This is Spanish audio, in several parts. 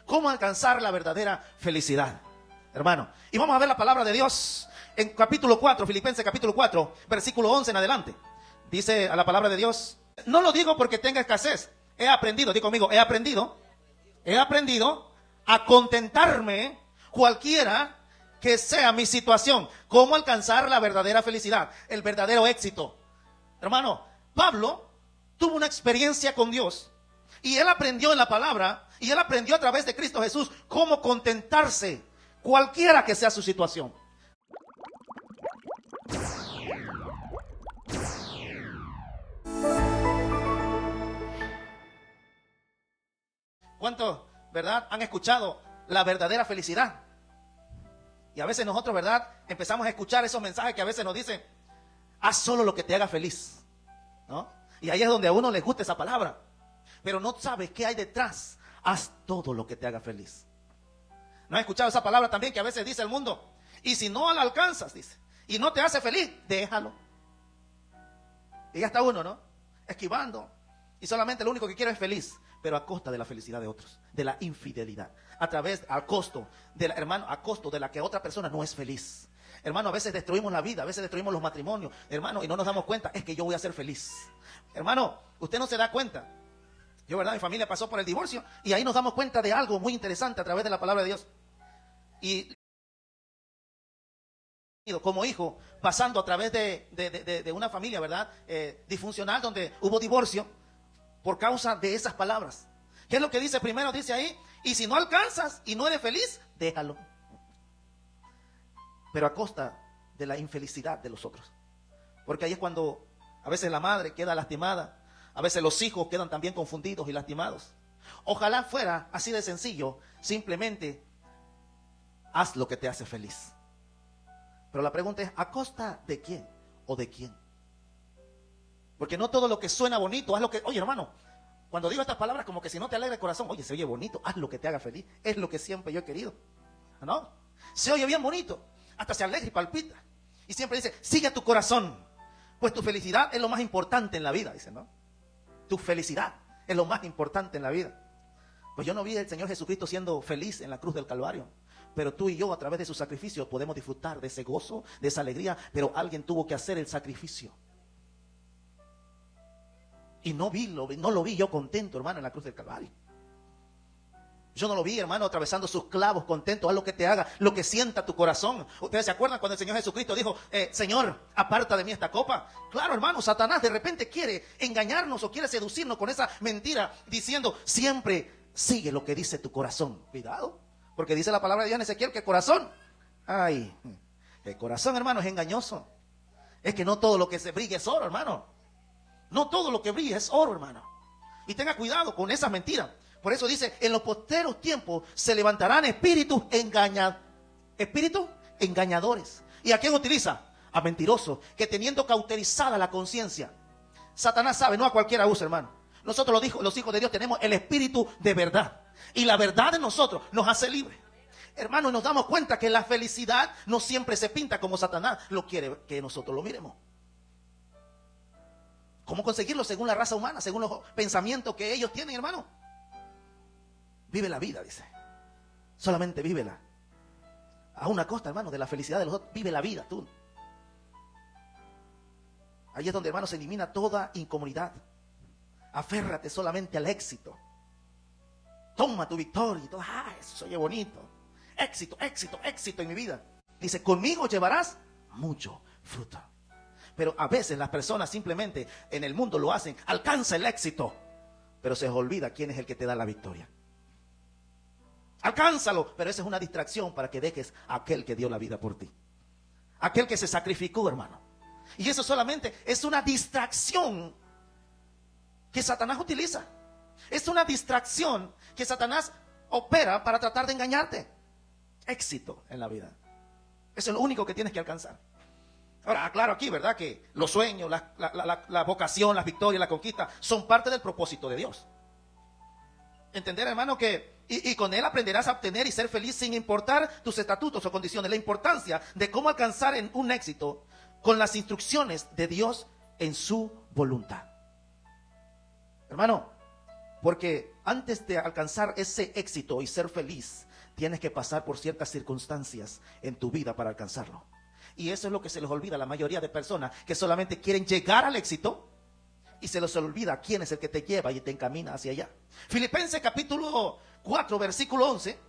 cómo alcanzar la verdadera felicidad, hermano. Y vamos a ver la palabra de Dios en capítulo 4, Filipenses capítulo 4, versículo 11 en adelante. Dice a la palabra de Dios: no lo digo porque tenga escasez. He aprendido, digo conmigo, he aprendido a contentarme cualquiera que sea mi situación. ¿Cómo alcanzar la verdadera felicidad? El verdadero éxito. Hermano, Pablo tuvo una experiencia con Dios y él aprendió en la palabra y él aprendió a través de Cristo Jesús cómo contentarse cualquiera que sea su situación. ¿Cuántos, verdad, han escuchado la verdadera felicidad? Y a veces nosotros, verdad, empezamos a escuchar esos mensajes que a veces nos dicen: haz solo lo que te haga feliz, ¿no? Y ahí es donde a uno le gusta esa palabra. Pero no sabes qué hay detrás. Haz todo lo que te haga feliz. ¿No has escuchado esa palabra también que a veces dice el mundo? Y si no la alcanzas, dice, y no te hace feliz, déjalo. Y ya está uno, ¿no? Esquivando. Y solamente lo único que quiere es feliz, pero a costa de la felicidad de otros, de la infidelidad, al costo de la, hermano, a costo de la que otra persona no es feliz. Hermano, a veces destruimos la vida, a veces destruimos los matrimonios, hermano, y no nos damos cuenta, es que yo voy a ser feliz. Hermano, usted no se da cuenta. Yo, verdad, mi familia pasó por el divorcio y ahí nos damos cuenta de algo muy interesante a través de la palabra de Dios. Y como hijo, pasando a través de una familia, ¿verdad? Disfuncional, donde hubo divorcio por causa de esas palabras. ¿Qué es lo que dice primero? Dice ahí: y si no alcanzas y no eres feliz, déjalo. Pero a costa de la infelicidad de los otros. Porque ahí es cuando a veces la madre queda lastimada, a veces los hijos quedan también confundidos y lastimados. Ojalá fuera así de sencillo, simplemente haz lo que te hace feliz. Pero la pregunta es: ¿a costa de quién o de quién? Porque no todo lo que suena bonito, haz lo que... Oye, hermano, cuando digo estas palabras, como que si no te alegra el corazón, oye, se oye bonito, haz lo que te haga feliz. Es lo que siempre yo he querido, ¿no? Se oye bien bonito, hasta se alegra y palpita. Y siempre dice: sigue a tu corazón, pues tu felicidad es lo más importante en la vida, dice, ¿no? Tu felicidad es lo más importante en la vida. Pues yo no vi al Señor Jesucristo siendo feliz en la cruz del Calvario. Pero tú y yo, a través de su sacrificio, podemos disfrutar de ese gozo, de esa alegría. Pero alguien tuvo que hacer el sacrificio. Y no lo vi yo contento, hermano, en la cruz del Calvario. Yo no lo vi, hermano, atravesando sus clavos contento. Haz lo que te haga, lo que sienta tu corazón. ¿Ustedes se acuerdan cuando el Señor Jesucristo dijo: Señor, aparta de mí esta copa? Claro, hermano, Satanás de repente quiere engañarnos o quiere seducirnos con esa mentira, diciendo: siempre sigue lo que dice tu corazón. Cuidado, porque dice la palabra de Dios en Ezequiel que corazón, ay, el corazón, hermano, es engañoso. Es que no todo lo que se brilla es oro, hermano. No todo lo que brilla es oro, hermano. Y tenga cuidado con esas mentiras. Por eso dice: en los posteros tiempos se levantarán espíritus engañadores. ¿Y a quién utiliza? A mentirosos, que teniendo cauterizada la conciencia. Satanás sabe, no a cualquiera usa, hermano. Nosotros los hijos de Dios tenemos el espíritu de verdad. Y la verdad en nosotros nos hace libres. Hermano, nos damos cuenta que la felicidad no siempre se pinta como Satanás lo quiere que nosotros lo miremos. ¿Cómo conseguirlo? Según la raza humana, según los pensamientos que ellos tienen, hermano. Vive la vida, dice. Solamente vívela. A una costa, hermano, de la felicidad de los otros. Vive la vida, tú. Ahí es donde, hermano, se elimina toda incomodidad. Aférrate solamente al éxito. Toma tu victoria y todo. Ah, eso se oye bonito. Éxito, éxito, éxito en mi vida. Dice: conmigo llevarás mucho fruto. Pero a veces las personas simplemente en el mundo lo hacen, alcanza el éxito, pero se les olvida quién es el que te da la victoria. Alcánzalo, pero esa es una distracción para que dejes a aquel que dio la vida por ti. Aquel que se sacrificó, hermano. Y eso solamente es una distracción que Satanás utiliza. Es una distracción que Satanás opera para tratar de engañarte. Éxito en la vida. Eso es lo único que tienes que alcanzar. Ahora, claro aquí, ¿verdad? Que los sueños, la vocación, las victorias, la conquista son parte del propósito de Dios. Entender, hermano, que y con él aprenderás a obtener y ser feliz sin importar tus estatutos o condiciones. La importancia de cómo alcanzar un éxito con las instrucciones de Dios en su voluntad. Hermano, Porque antes de alcanzar ese éxito y ser feliz, tienes que pasar por ciertas circunstancias en tu vida para alcanzarlo. Y eso es lo que se les olvida a la mayoría de personas, que solamente quieren llegar al éxito y se les olvida quién es el que te lleva y te encamina hacia allá. Filipenses capítulo 4, versículo 11.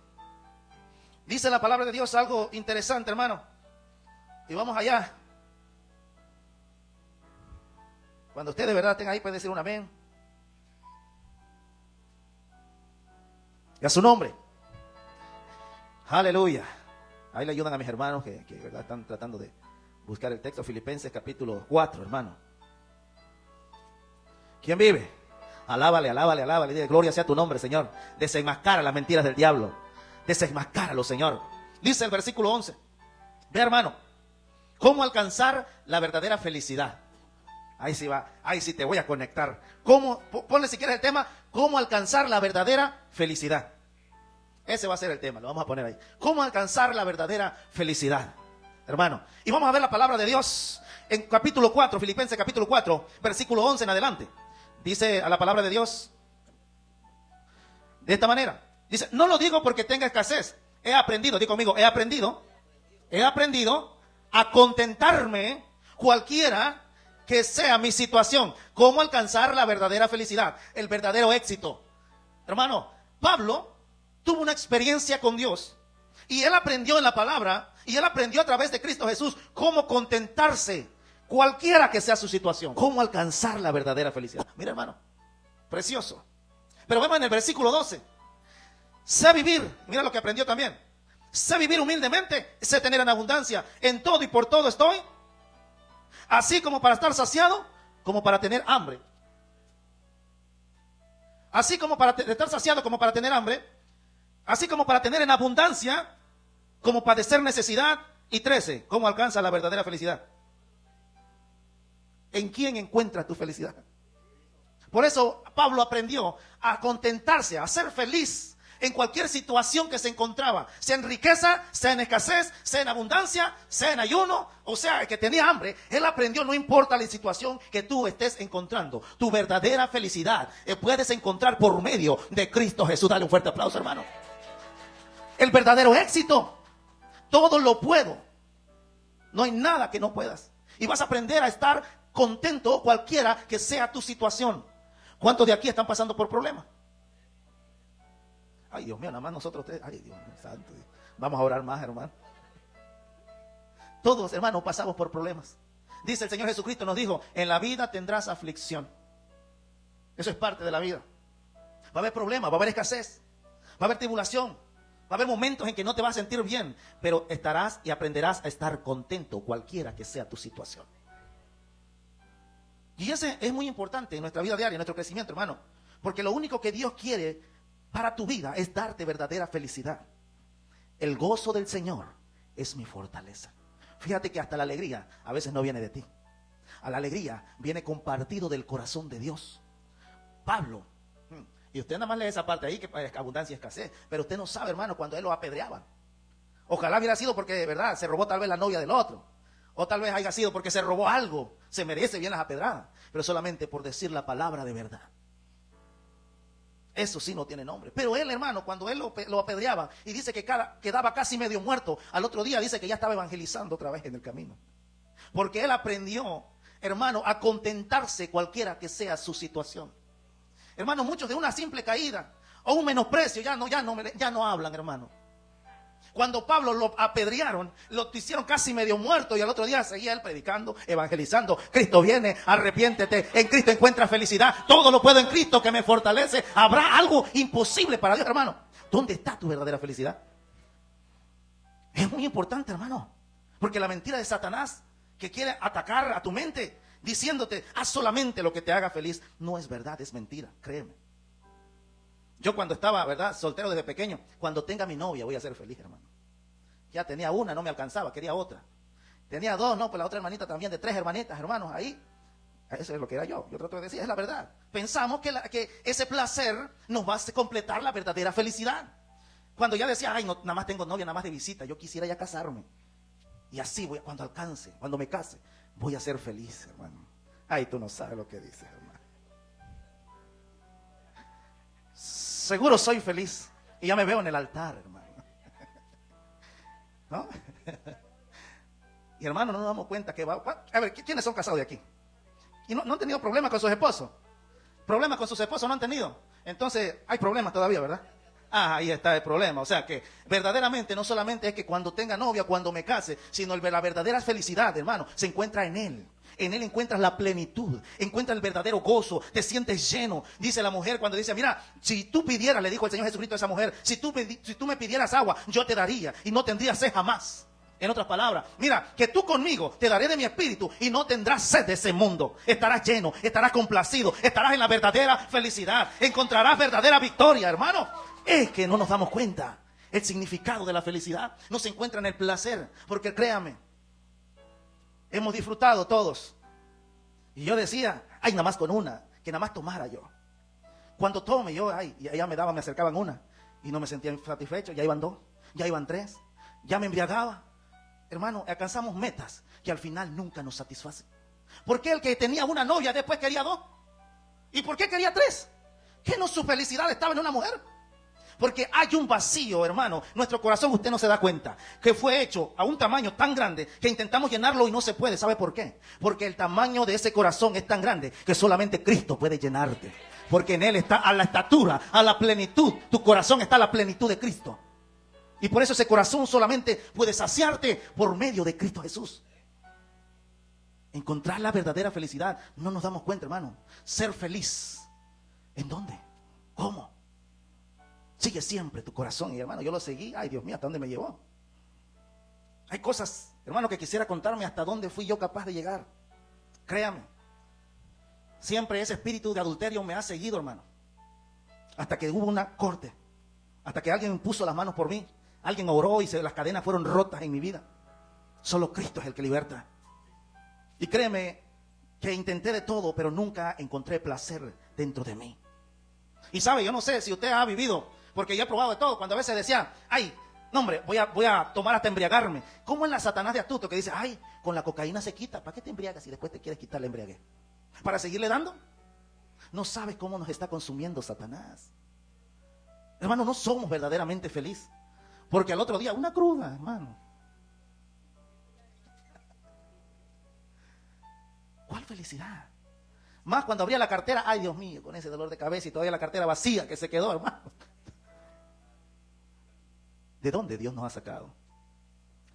Dice la palabra de Dios algo interesante, hermano. Y vamos allá. Cuando usted de verdad tenga ahí, puede decir un amén. Y a su nombre. Aleluya. Ahí le ayudan a mis hermanos que ¿verdad? Están tratando de buscar el texto. Filipenses capítulo 4, hermano. ¿Quién vive? Alábale, alábale, alábale. Dile, gloria sea tu nombre, Señor. Desenmascara las mentiras del diablo. Desenmascáralo, Señor. Dice el versículo 11. Ve, hermano, cómo alcanzar la verdadera felicidad. Ahí sí va, ahí sí te voy a conectar. Ponle si quieres el tema, cómo alcanzar la verdadera felicidad. Ese va a ser el tema, lo vamos a poner ahí. Cómo alcanzar la verdadera felicidad, hermano. Y vamos a ver la palabra de Dios en capítulo 4, Filipenses capítulo 4, versículo 11 en adelante. Dice a la palabra de Dios de esta manera. Dice, no lo digo porque tenga escasez. He aprendido, di conmigo, he aprendido a contentarme cualquiera que sea mi situación. Cómo alcanzar la verdadera felicidad, el verdadero éxito. Hermano, Pablo tuvo una experiencia con Dios y él aprendió en la palabra y él aprendió a través de Cristo Jesús cómo contentarse cualquiera que sea su situación, cómo alcanzar la verdadera felicidad. Mira, hermano, precioso. Pero vemos en el versículo 12, sé vivir, mira lo que aprendió también, sé vivir humildemente, sé tener en abundancia, en todo y por todo estoy, así como para estar saciado, como para tener hambre. Así como para estar saciado, como para tener hambre, así como para tener en abundancia, como padecer necesidad. Y 13, ¿cómo alcanza la verdadera felicidad? ¿En quién encuentras tu felicidad? Por eso Pablo aprendió a contentarse, a ser feliz en cualquier situación que se encontraba, sea en riqueza, sea en escasez, sea en abundancia, sea en ayuno, o sea, que tenía hambre. Él aprendió, no importa la situación que tú estés encontrando, tu verdadera felicidad puedes encontrar por medio de Cristo Jesús. Dale un fuerte aplauso, hermano. El verdadero éxito, todo lo puedo, no hay nada que no puedas, y vas a aprender a estar contento cualquiera que sea tu situación. ¿Cuántos de aquí están pasando por problemas? Ay, Dios mío, nada más nosotros tres. Ay, Dios mío, santo. Vamos a orar más, hermano. Todos, hermanos, pasamos por problemas. Dice el Señor Jesucristo, nos dijo, en la vida tendrás aflicción. Eso es parte de la vida. Va a haber problemas, va a haber escasez, va a haber tribulación, va a haber momentos en que no te vas a sentir bien, pero estarás y aprenderás a estar contento cualquiera que sea tu situación. Y ese es muy importante en nuestra vida diaria, en nuestro crecimiento, hermano. Porque lo único que Dios quiere para tu vida es darte verdadera felicidad. El gozo del Señor es mi fortaleza. Fíjate que hasta la alegría a veces no viene de ti. A la alegría viene compartido del corazón de Dios. Pablo, y usted nada más lee esa parte ahí, que es abundancia y escasez, pero usted no sabe, hermano, cuando él lo apedreaban. Ojalá hubiera sido porque de verdad se robó tal vez la novia del otro. O tal vez haya sido porque se robó algo, se merece bien las apedradas, pero solamente por decir la palabra de verdad. Eso sí no tiene nombre. Pero él, hermano, cuando él lo apedreaba y dice que quedaba casi medio muerto, al otro día dice que ya estaba evangelizando otra vez en el camino. Porque él aprendió, hermano, a contentarse cualquiera que sea su situación. Hermano, muchos de una simple caída o un menosprecio ya no hablan, hermano. Cuando Pablo lo apedrearon, lo hicieron casi medio muerto y al otro día seguía él predicando, evangelizando. Cristo viene, arrepiéntete, en Cristo encuentras felicidad. Todo lo puedo en Cristo que me fortalece. ¿Habrá algo imposible para Dios, hermano? ¿Dónde está tu verdadera felicidad? Es muy importante, hermano, porque la mentira de Satanás que quiere atacar a tu mente diciéndote, haz solamente lo que te haga feliz, no es verdad, es mentira, créeme. Yo cuando estaba, ¿verdad?, soltero desde pequeño, cuando tenga mi novia voy a ser feliz, hermano. Ya tenía una, no me alcanzaba, quería otra. Tenía dos, no, pues la otra hermanita también, de 3 hermanitas, hermanos, ahí. Eso es lo que era yo trato de decir, es la verdad. Pensamos que ese placer nos va a completar la verdadera felicidad. Cuando ya decía, ay, no, nada más tengo novia, nada más de visita, yo quisiera ya casarme. Y así voy, cuando alcance, cuando me case, voy a ser feliz, hermano. Ay, tú no sabes lo que dices, hermano. seguro soy feliz. Y ya me veo en el altar, hermano. ¿No? Y hermano, no nos damos cuenta que va. A ver, ¿quiénes son casados de aquí? Y no han tenido problemas con sus esposos. Problemas con sus esposos no han tenido. Entonces, hay problemas todavía, ¿verdad? Ah, ahí está el problema. O sea que verdaderamente no solamente es que cuando tenga novia, cuando me case, sino la verdadera felicidad, hermano, se encuentra en Él. En Él encuentras la plenitud, encuentras el verdadero gozo, te sientes lleno. Dice la mujer cuando dice, mira, si tú pidieras, le dijo el Señor Jesucristo a esa mujer, si tú me pidieras agua, yo te daría y no tendrías sed jamás. En otras palabras, mira, que tú conmigo te daré de mi espíritu y no tendrás sed de ese mundo. Estarás lleno, estarás complacido, estarás en la verdadera felicidad, encontrarás verdadera victoria, hermano. Es que no nos damos cuenta. El significado de la felicidad no se encuentra en el placer, porque créame, hemos disfrutado todos. Y yo decía, ay, nada más con una, que nada más tomara yo. Cuando tome yo, ay, y allá me acercaban una y no me sentía satisfecho, ya iban dos, ya iban tres, ya me embriagaba. Hermano, alcanzamos metas que al final nunca nos satisfacen. ¿Por qué el que tenía una novia después quería dos? ¿Y por qué quería tres? ¿Qué no su felicidad estaba en una mujer? Porque hay un vacío, hermano. Nuestro corazón, usted no se da cuenta, que fue hecho a un tamaño tan grande que intentamos llenarlo y no se puede. ¿Sabe por qué? Porque el tamaño de ese corazón es tan grande que solamente Cristo puede llenarte. Porque en Él está a la estatura, a la plenitud. Tu corazón está a la plenitud de Cristo. Y por eso ese corazón solamente puede saciarte por medio de Cristo Jesús. Encontrar la verdadera felicidad. No nos damos cuenta, hermano. Ser feliz. ¿En dónde? ¿Cómo? Sigue siempre tu corazón. Y hermano, yo lo seguí. Ay, Dios mío, ¿hasta dónde me llevó? Hay cosas, hermano, que quisiera contarme hasta dónde fui yo capaz de llegar. Créame. Siempre ese espíritu de adulterio me ha seguido, hermano. Hasta que hubo una corte. Hasta que alguien puso las manos por mí. Alguien oró y las cadenas fueron rotas en mi vida. Solo Cristo es el que liberta. Y créeme que intenté de todo, pero nunca encontré placer dentro de mí. Y sabe, yo no sé si usted ha vivido, porque yo he probado de todo. Cuando a veces decía, ay, no hombre, voy a tomar hasta embriagarme. ¿Cómo en la Satanás de astuto que dice, ay, con la cocaína se quita? ¿Para qué te embriagas si después te quieres quitar la embriaguez? ¿Para seguirle dando? No sabes cómo nos está consumiendo Satanás. Hermano, no somos verdaderamente felices. Porque al otro día, una cruda, hermano. ¿Cuál felicidad? Más cuando abría la cartera, ay Dios mío, con ese dolor de cabeza y todavía la cartera vacía que se quedó, hermano. ¿De dónde Dios nos ha sacado?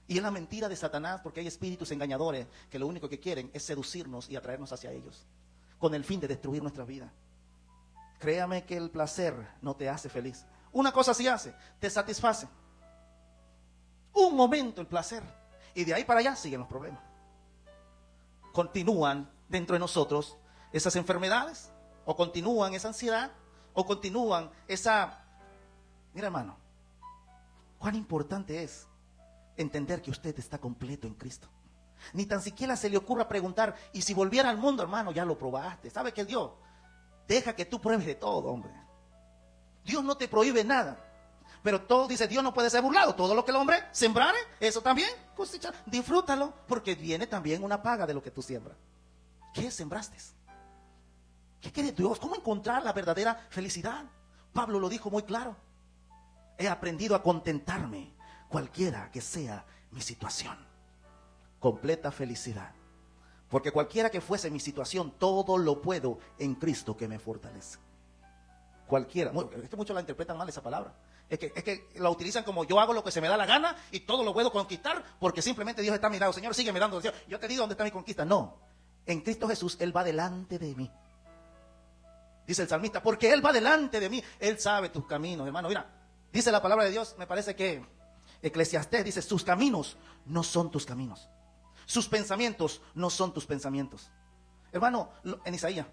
Y es la mentira de Satanás, porque hay espíritus engañadores que lo único que quieren es seducirnos y atraernos hacia ellos, con el fin de destruir nuestra vida. Créame que el placer no te hace feliz. Una cosa sí hace, te satisface. Un momento el placer. Y de ahí para allá siguen los problemas. Continúan dentro de nosotros esas enfermedades, o continúan esa ansiedad, o continúan esa... Mira, hermano, cuán importante es entender que usted está completo en Cristo. Ni tan siquiera se le ocurra preguntar, y si volviera al mundo, hermano, ya lo probaste. ¿Sabe qué Dios? Deja que tú pruebes de todo, hombre. Dios no te prohíbe nada. Pero todo dice, Dios no puede ser burlado. Todo lo que el hombre sembrare, eso también cosecha. Disfrútalo, porque viene también una paga de lo que tú siembras. ¿Qué sembraste? ¿Qué quiere Dios? ¿Cómo encontrar la verdadera felicidad? Pablo lo dijo muy claro. He aprendido a contentarme, cualquiera que sea mi situación. Completa felicidad. Porque cualquiera que fuese mi situación, todo lo puedo en Cristo que me fortalece. Cualquiera. Es que muchos la interpretan mal esa palabra. Es que la utilizan como yo hago lo que se me da la gana y todo lo puedo conquistar porque simplemente Dios está a mi lado. Señor, sígueme dando. Yo te digo dónde está mi conquista. No. En Cristo Jesús, Él va delante de mí. Dice el salmista, porque Él va delante de mí. Él sabe tus caminos, hermano. Mira, dice la palabra de Dios, me parece que Eclesiastés dice, sus caminos no son tus caminos. Sus pensamientos no son tus pensamientos. Hermano, en Isaías,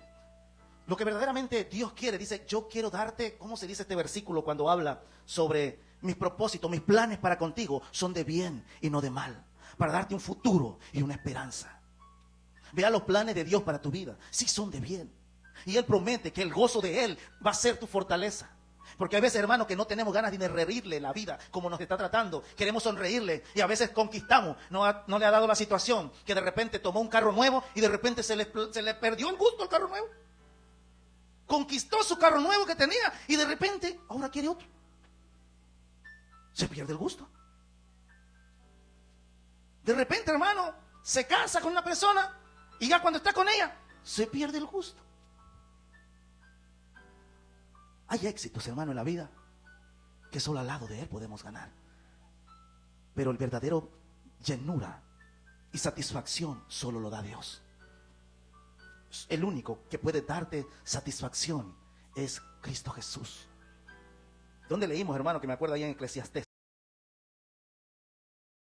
lo que verdaderamente Dios quiere, dice, yo quiero darte, ¿cómo se dice este versículo cuando habla sobre mis propósitos, mis planes para contigo? Son de bien y no de mal, para darte un futuro y una esperanza. Vea los planes de Dios para tu vida, sí son de bien. Y Él promete que el gozo de Él va a ser tu fortaleza. Porque hay veces, hermano, que no tenemos ganas ni de reírle la vida como nos está tratando. Queremos sonreírle y a veces conquistamos. No le ha dado la situación que de repente tomó un carro nuevo y de repente se le perdió el gusto al carro nuevo. conquistó su carro nuevo que tenía y de repente ahora quiere otro. Se pierde el gusto. De repente, hermano, se casa con una persona y ya cuando está con ella, se pierde el gusto. Hay éxitos, hermano, en la vida que solo al lado de Él podemos ganar. Pero el verdadero llenura y satisfacción solo lo da Dios. El único que puede darte satisfacción es Cristo Jesús. ¿Dónde leímos, hermano? Que me acuerdo ahí en Eclesiastés.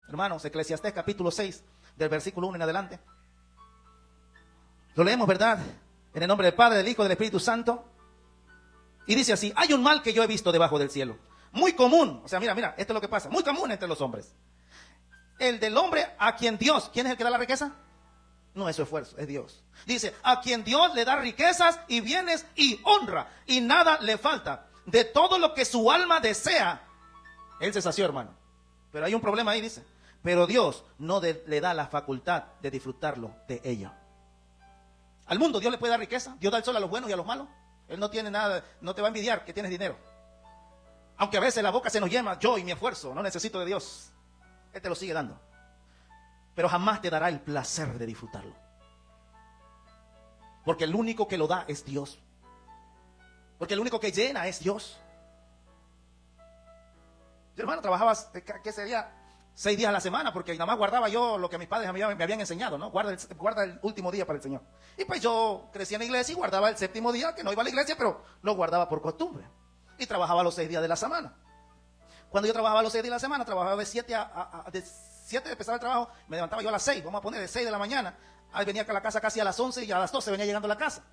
Hermanos, Eclesiastés capítulo 6, del versículo 1 en adelante. Lo leemos, ¿verdad? En el nombre del Padre, del Hijo y del Espíritu Santo. Y dice así: hay un mal que yo he visto debajo del cielo, muy común. O sea, mira, esto es lo que pasa, muy común entre los hombres. El del hombre a quien Dios, ¿quién es el que da la riqueza? No es su esfuerzo, es Dios. Dice, a quien Dios le da riquezas y bienes y honra, y nada le falta. De todo lo que su alma desea, él se sació, hermano. Pero hay un problema ahí, dice. Pero Dios no le da la facultad de disfrutarlo de ella. Al mundo Dios le puede dar riqueza. Dios da el sol a los buenos y a los malos. Él no tiene nada, no te va a envidiar que tienes dinero. Aunque a veces la boca se nos llena, yo y mi esfuerzo, no necesito de Dios. Él te lo sigue dando. Pero jamás te dará el placer de disfrutarlo. Porque el único que lo da es Dios. Porque el único que llena es Dios. Yo, hermano, trabajaba, ¿qué sería? 6 días a la semana, porque nada más guardaba yo lo que mis padres me habían enseñado, ¿no? Guarda el último día para el Señor. Y pues yo crecí en la iglesia y guardaba el 7º día, que no iba a la iglesia, pero lo guardaba por costumbre. Y trabajaba los 6 días de la semana. Cuando yo trabajaba los 6 días de la semana, trabajaba de 7 de empezar el trabajo, me levantaba yo a las 6, vamos a poner de 6 de la mañana. Ahí venía a la casa casi a las 11 y a las 12 venía llegando a la casa.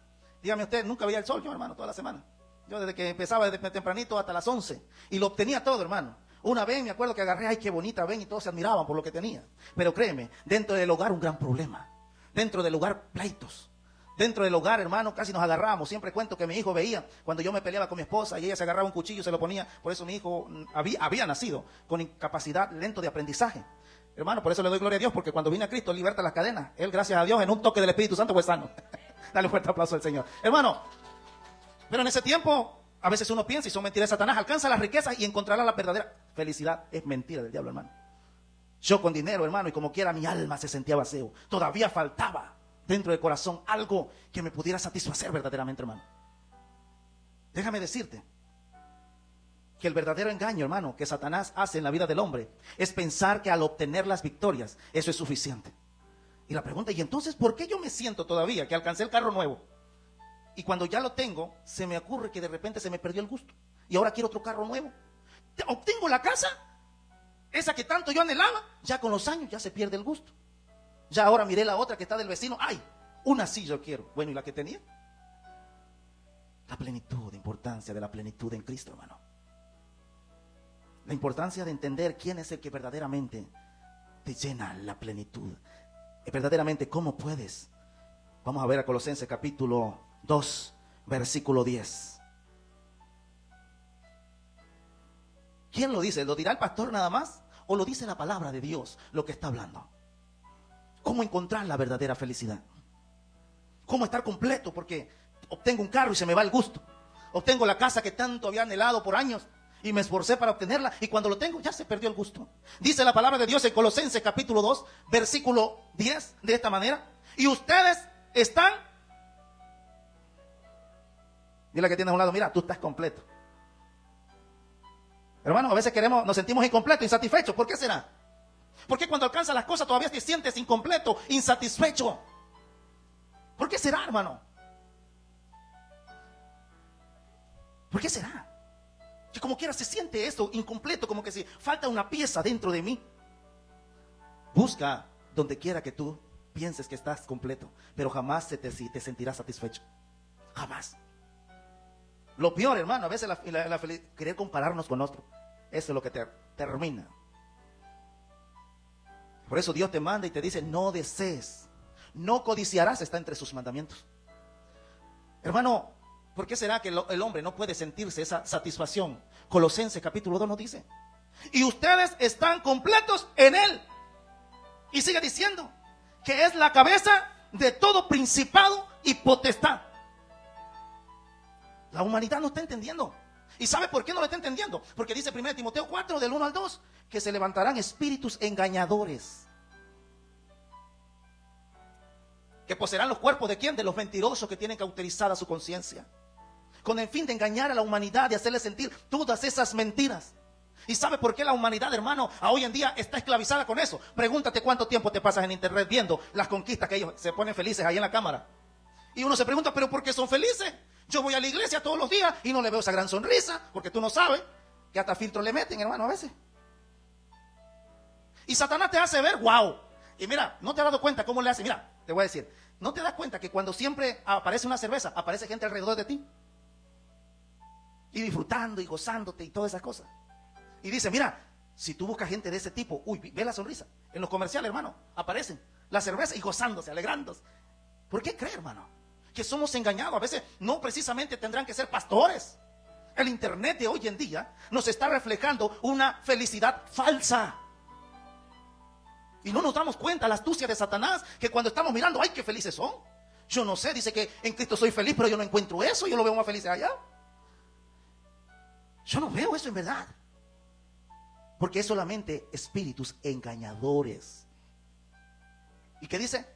Dígame usted, nunca veía el sol yo, hermano, toda la semana. Yo desde que empezaba desde tempranito hasta las 11 y lo obtenía todo, hermano. Una vez me acuerdo que agarré, ay, qué bonita ven, y todos se admiraban por lo que tenía. Pero créeme, dentro del hogar un gran problema. Dentro del hogar pleitos. Dentro del hogar, hermano, casi nos agarramos. Siempre cuento que mi hijo veía cuando yo me peleaba con mi esposa y ella se agarraba un cuchillo y se lo ponía. Por eso mi hijo había nacido con incapacidad lento de aprendizaje. Hermano, por eso le doy gloria a Dios, porque cuando vine a Cristo, Él liberta las cadenas. Él, gracias a Dios, en un toque del Espíritu Santo fue sano. Dale un fuerte aplauso al Señor. Hermano, pero en ese tiempo, a veces uno piensa, y son mentiras de Satanás, alcanza las riquezas y encontrará la verdadera felicidad. Es mentira del diablo, hermano. Yo con dinero, hermano, y como quiera mi alma se sentía vacío. Todavía faltaba dentro del corazón algo que me pudiera satisfacer verdaderamente, hermano. Déjame decirte que el verdadero engaño, hermano, que Satanás hace en la vida del hombre es pensar que al obtener las victorias, eso es suficiente. Y la pregunta, ¿y entonces por qué yo me siento todavía que alcancé el carro nuevo? Y cuando ya lo tengo, se me ocurre que de repente se me perdió el gusto. Y ahora quiero otro carro nuevo. Obtengo la casa, esa que tanto yo anhelaba, ya con los años ya se pierde el gusto. Ya ahora miré la otra que está del vecino, ¡ay! Una sí yo quiero. Bueno, ¿y la que tenía? La plenitud, importancia de la plenitud en Cristo, hermano. La importancia de entender quién es el que verdaderamente te llena la plenitud. Verdaderamente, ¿cómo puedes? Vamos a ver a Colosenses capítulo 2, versículo 10. ¿Quién lo dice? ¿Lo dirá el pastor nada más? ¿O lo dice la palabra de Dios lo que está hablando? ¿Cómo encontrar la verdadera felicidad? ¿Cómo estar completo? Porque obtengo un carro y se me va el gusto. Obtengo la casa que tanto había anhelado por años y me esforcé para obtenerla, y cuando lo tengo ya se perdió el gusto. Dice la palabra de Dios en Colosenses capítulo 2, versículo 10, de esta manera: y ustedes están... Dile a que tienes a un lado, mira, tú estás completo. Hermano, a veces nos sentimos incompletos, insatisfechos. ¿Por qué será? Porque cuando alcanzas las cosas todavía te sientes incompleto, insatisfecho. ¿Por qué será, hermano? ¿Por qué será? Que como quiera se siente esto incompleto, como que si falta una pieza dentro de mí. Busca donde quiera que tú pienses que estás completo, pero jamás te sentirás satisfecho. Jamás. Lo peor, hermano, a veces querer compararnos con otro. Eso es lo que te termina. Por eso Dios te manda y te dice: no desees, no codiciarás, está entre sus mandamientos. Hermano, ¿por qué será que el hombre no puede sentirse esa satisfacción? Colosenses capítulo 2 nos dice: y ustedes están completos en Él. Y sigue diciendo que es la cabeza de todo principado y potestad. La humanidad no está entendiendo. ¿Y sabe por qué no lo está entendiendo? Porque dice 1 Timoteo 4, del 1 al 2, que se levantarán espíritus engañadores, que poseerán los cuerpos ¿de quién? De los mentirosos que tienen cauterizada su conciencia, con el fin de engañar a la humanidad y hacerle sentir todas esas mentiras. ¿Y sabe por qué la humanidad, hermano, a hoy en día está esclavizada con eso? Pregúntate cuánto tiempo te pasas en internet viendo las conquistas que ellos se ponen felices ahí en la cámara. Y uno se pregunta, ¿pero por qué son felices? Yo voy a la iglesia todos los días y no le veo esa gran sonrisa, porque tú no sabes que hasta filtro le meten, hermano, a veces. Y Satanás te hace ver, wow. Y mira, ¿no te has dado cuenta cómo le hace? Mira, te voy a decir, ¿no te das cuenta que cuando siempre aparece una cerveza, aparece gente alrededor de ti? Y disfrutando y gozándote y todas esas cosas. Y dice, mira, si tú buscas gente de ese tipo, uy, ve la sonrisa. En los comerciales, hermano, aparecen la cerveza y gozándose, alegrándose. ¿Por qué cree, hermano? Que somos engañados. A veces no precisamente tendrán que ser pastores. El internet de hoy en día nos está reflejando una felicidad falsa. Y no nos damos cuenta la astucia de Satanás, que cuando estamos mirando, ¡ay, qué felices son! Yo no sé, dice que en Cristo soy feliz, pero yo no encuentro eso, yo lo veo más feliz allá. Yo no veo eso en verdad. Porque es solamente espíritus engañadores. ¿Y qué dice?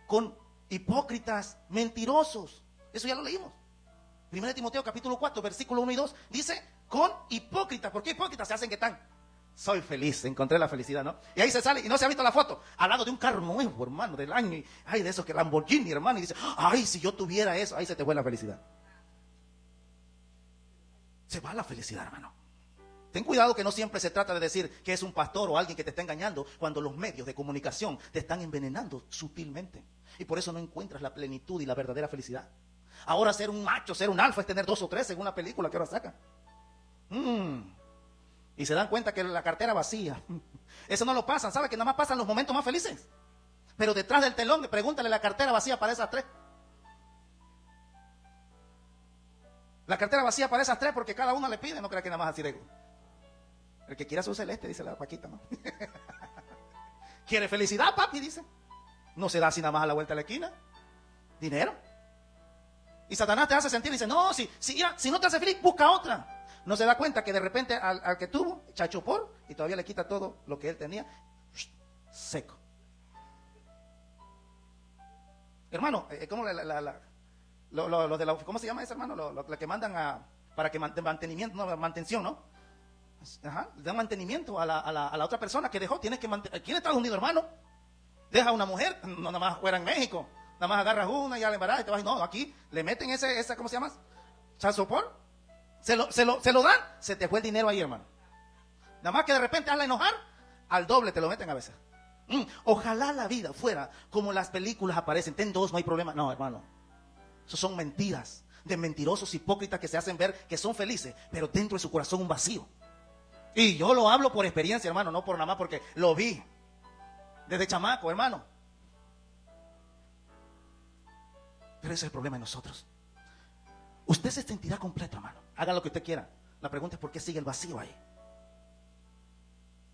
Con hipócritas, mentirosos. Eso ya lo leímos. 1 Timoteo capítulo 4, versículo 1 y 2. Dice, con hipócritas. ¿Por qué hipócritas? Se hacen que están. Soy feliz, encontré la felicidad, ¿no? Y ahí se sale, y no se ha visto la foto, al lado de un carro nuevo, hermano, del año. Y, ay, de esos que Lamborghini, hermano. Y dice, ay, si yo tuviera eso, ahí se te fue la felicidad. Se va la felicidad, hermano. Ten cuidado que no siempre se trata de decir que es un pastor o alguien que te está engañando, cuando los medios de comunicación te están envenenando sutilmente. Y por eso no encuentras la plenitud y la verdadera felicidad. Ahora ser un macho, ser un alfa es tener 2 o 3 según la película que ahora sacan. Y se dan cuenta que la cartera vacía. Eso no lo pasan, ¿sabe? Que nada más pasan los momentos más felices. Pero detrás del telón, pregúntale la cartera vacía para esas 3. La cartera vacía para esas 3 porque cada una le pide, no crea que nada más así de... El que quiera su celeste, dice la Paquita, ¿no? ¿Quiere felicidad, papi? Dice. No se da así nada más a la vuelta de la esquina. Dinero. Y Satanás te hace sentir y dice, no, si no te hace feliz, busca otra. No se da cuenta que de repente al que tuvo, chachopor, y todavía le quita todo lo que él tenía, seco. Hermano, ¿cómo lo de la, ¿cómo se llama ese, hermano? Lo que mandan para que de mantenimiento, no, mantención, ¿no? Ajá, le dan mantenimiento a la otra persona que dejó. Tienes que mantener. Aquí en Estados Unidos, hermano, deja a una mujer, no nada más fuera en México, nada más agarras una y ya la embarazas y te vas. No, aquí le meten esa ¿cómo se llama? Chasopor. Se lo dan, se te fue el dinero ahí, hermano. Nada más que de repente hazla enojar, al doble te lo meten a veces. Ojalá la vida fuera como las películas aparecen. Ten 2, no hay problema. No, hermano. Eso son mentiras de mentirosos hipócritas que se hacen ver que son felices, pero dentro de su corazón un vacío. Y yo lo hablo por experiencia, hermano, no por nada más porque lo vi desde chamaco, hermano. Pero ese es el problema de nosotros. Usted se sentirá completo, hermano. Haga lo que usted quiera. La pregunta es por qué sigue el vacío ahí.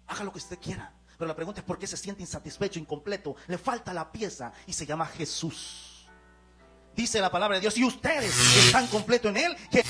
Haga lo que usted quiera. Pero la pregunta es por qué se siente insatisfecho, incompleto. Le falta la pieza y se llama Jesús. Dice la palabra de Dios, y ustedes están completos en Él, que